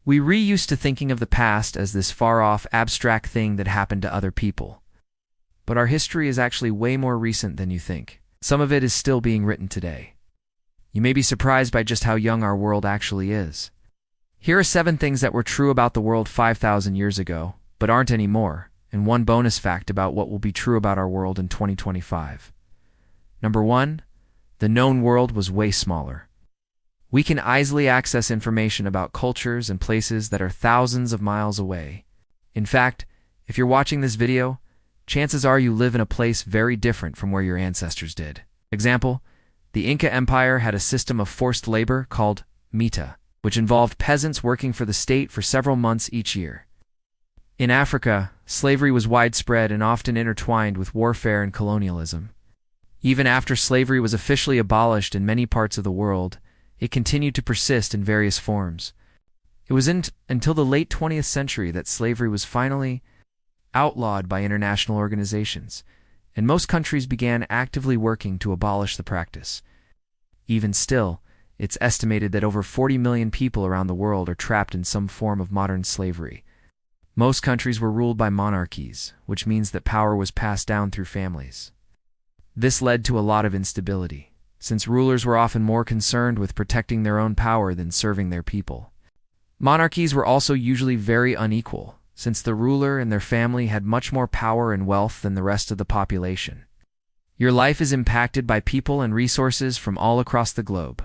We used to thinking of the past as this far-off, abstract thing that happened to other people. But our history is actually way more recent than you think. Some of it is still being written today. You may be surprised by just how young our world actually is. Here are 7 things that were true about the world 5,000 years ago, but aren't anymore, and 1 bonus fact about what will be true about our world in 2025. Number 1, the known world was way smaller. We can easily access information about cultures and places that are thousands of miles away. In fact, if you're watching this video, chances are you live in a place very different from where your ancestors did. Example, the Inca Empire had a system of forced labor called mita, which involved peasants working for the state for several months each year. In Africa, slavery was widespread and often intertwined with warfare and colonialism. Even after slavery was officially abolished in many parts of the world, it continued to persist in various forms. It wasn't until the late 20th century that slavery was finally outlawed by international organizations, and most countries began actively working to abolish the practice. Even still, it's estimated that over 40 million people around the world are trapped in some form of modern slavery. Most countries were ruled by monarchies, which means that power was passed down through families. This led to a lot of instability, since rulers were often more concerned with protecting their own power than serving their people. Monarchies were also usually very unequal, since the ruler and their family had much more power and wealth than the rest of the population. Your life is impacted by people and resources from all across the globe.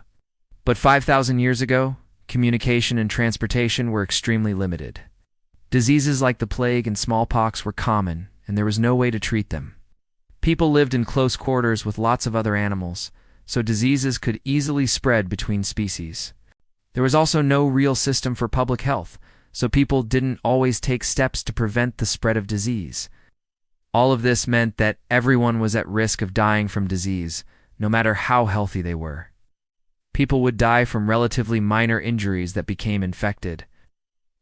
But 5,000 years ago, communication and transportation were extremely limited. Diseases like the plague and smallpox were common, and there was no way to treat them. People lived in close quarters with lots of other animals, so diseases could easily spread between species. There was also no real system for public health, so people didn't always take steps to prevent the spread of disease. All of this meant that everyone was at risk of dying from disease, no matter how healthy they were. People would die from relatively minor injuries that became infected,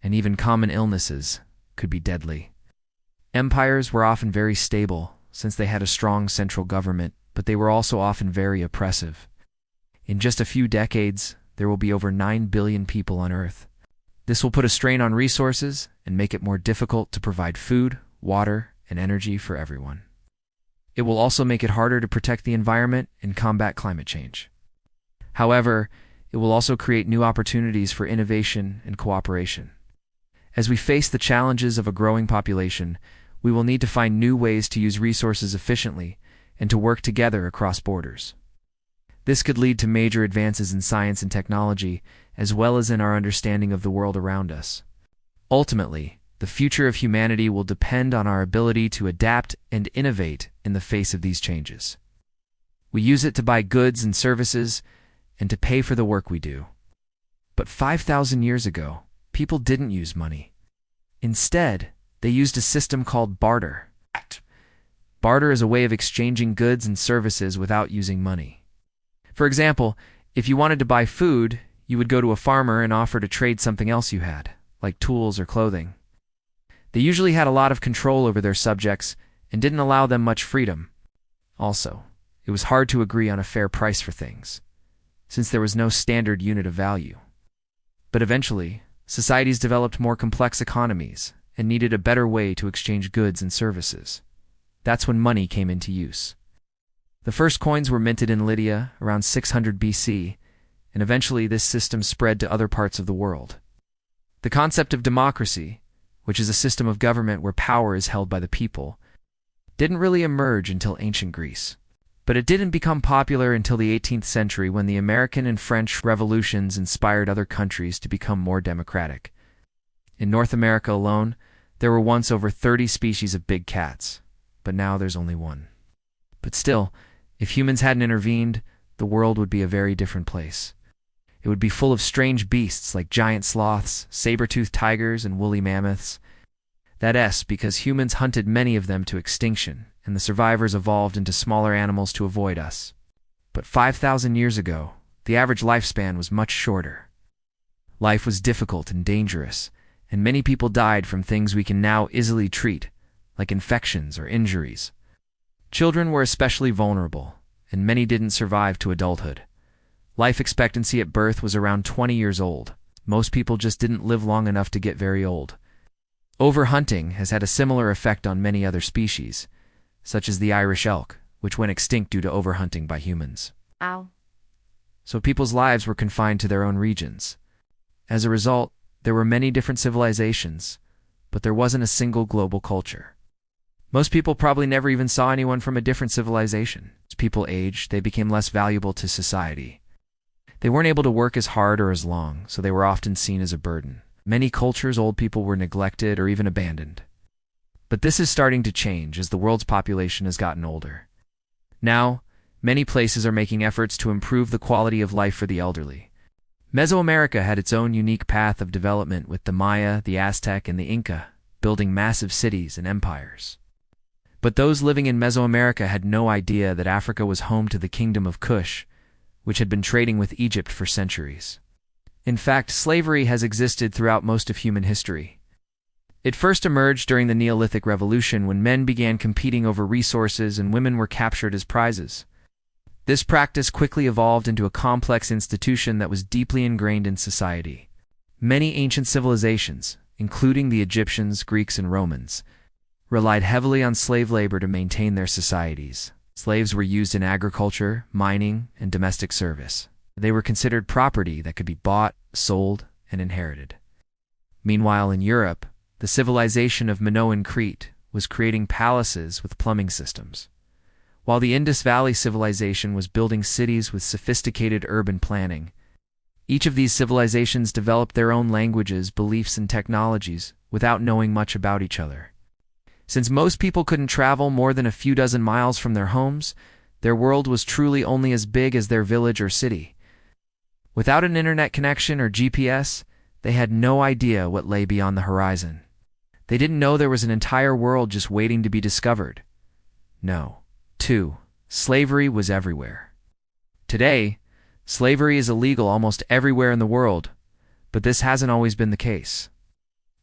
and even common illnesses could be deadly. Empires were often very stable, since they had a strong central government, but they were also often very oppressive. In just a few decades, there will be over 9 billion people on Earth. This will put a strain on resources and make it more difficult to provide food, water, and energy for everyone. It will also make it harder to protect the environment and combat climate change. However, it will also create new opportunities for innovation and cooperation. As we face the challenges of a growing population, we will need to find new ways to use resources efficiently and to work together across borders. This could lead to major advances in science and technology, as well as in our understanding of the world around us. Ultimately, the future of humanity will depend on our ability to adapt and innovate in the face of these changes. We use it to buy goods and services and to pay for the work we do. But 5,000 years ago, people didn't use money. Instead, they used a system called barter. Barter is a way of exchanging goods and services without using money. For example, if you wanted to buy food, you would go to a farmer and offer to trade something else you had, like tools or clothing. They usually had a lot of control over their subjects and didn't allow them much freedom. Also, it was hard to agree on a fair price for things, since there was no standard unit of value. But eventually, societies developed more complex economies and needed a better way to exchange goods and services. That's when money came into use. The first coins were minted in Lydia around 600 BC, and eventually this system spread to other parts of the world. The concept of democracy, which is a system of government where power is held by the people, didn't really emerge until ancient Greece. But it didn't become popular until the 18th century when the American and French revolutions inspired other countries to become more democratic. In North America alone, there were once over 30 species of big cats, but now there's only one. But still, if humans hadn't intervened, the world would be a very different place. It would be full of strange beasts like giant sloths, saber-toothed tigers, and woolly mammoths. That's because humans hunted many of them to extinction, and the survivors evolved into smaller animals to avoid us. But 5,000 years ago, the average lifespan was much shorter. Life was difficult and dangerous, and many people died from things we can now easily treat, like infections or injuries. Children were especially vulnerable, and many didn't survive to adulthood. Life expectancy at birth was around 20 years old. Most people just didn't live long enough to get very old. Overhunting has had a similar effect on many other species, such as the Irish elk, which went extinct due to overhunting by humans. Ow. So people's lives were confined to their own regions. As a result, there were many different civilizations, but there wasn't a single global culture. Most people probably never even saw anyone from a different civilization. As people aged, they became less valuable to society. They weren't able to work as hard or as long, so they were often seen as a burden. Many cultures, old people were neglected or even abandoned. But this is starting to change as the world's population has gotten older. Now, many places are making efforts to improve the quality of life for the elderly. Mesoamerica had its own unique path of development with the Maya, the Aztec, and the Inca, building massive cities and empires. But those living in Mesoamerica had no idea that Africa was home to the Kingdom of Kush, which had been trading with Egypt for centuries. In fact, slavery has existed throughout most of human history. It first emerged during the Neolithic Revolution when men began competing over resources and women were captured as prizes. This practice quickly evolved into a complex institution that was deeply ingrained in society. Many ancient civilizations, including the Egyptians, Greeks, and Romans, relied heavily on slave labor to maintain their societies. Slaves were used in agriculture, mining, and domestic service. They were considered property that could be bought, sold, and inherited. Meanwhile, in Europe, the civilization of Minoan Crete was creating palaces with plumbing systems, while the Indus Valley civilization was building cities with sophisticated urban planning. Each of these civilizations developed their own languages, beliefs, and technologies without knowing much about each other. Since most people couldn't travel more than a few dozen miles from their homes, their world was truly only as big as their village or city. Without an internet connection or GPS, they had no idea what lay beyond the horizon. They didn't know there was an entire world just waiting to be discovered. No. 2. Slavery was everywhere. Today, slavery is illegal almost everywhere in the world, but this hasn't always been the case.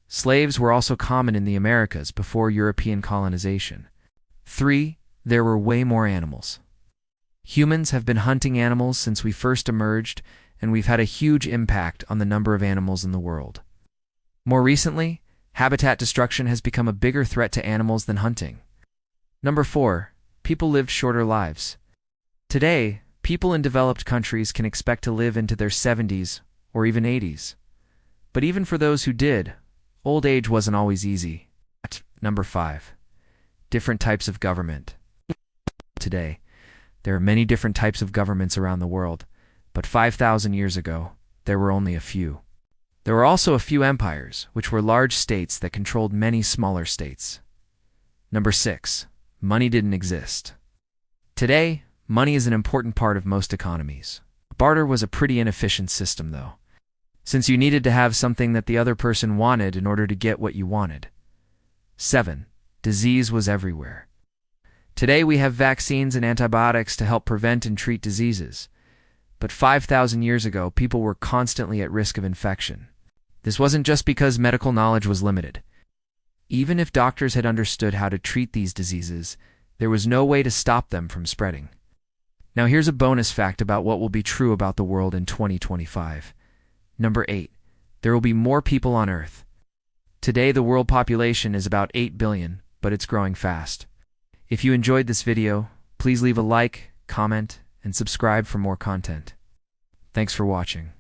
Slaves were also common in the Americas before European colonization. 3. There were way more animals. Humans have been hunting animals since we first emerged, and we've had a huge impact on the number of animals in the world. More recently, habitat destruction has become a bigger threat to animals than hunting. 4. People lived shorter lives. Today, people in developed countries can expect to live into their 70s or even 80s. But even for those who did, old age wasn't always easy. 5. Different types of government. Today, there are many different types of governments around the world, but 5,000 years ago, there were only a few. There were also a few empires, which were large states that controlled many smaller states. 6. Money didn't exist. Today, money is an important part of most economies. Barter was a pretty inefficient system, though, since you needed to have something that the other person wanted in order to get what you wanted. 7. Disease was everywhere. Today we have vaccines and antibiotics to help prevent and treat diseases. But 5,000 years ago, people were constantly at risk of infection. This wasn't just because medical knowledge was limited. Even if doctors had understood how to treat these diseases, there was no way to stop them from spreading. Now here's a bonus fact about what will be true about the world in 2025. 8. There will be more people on Earth. Today the world population is about 8 billion, but it's growing fast. If you enjoyed this video, please leave a like, comment, and subscribe for more content. Thanks for watching.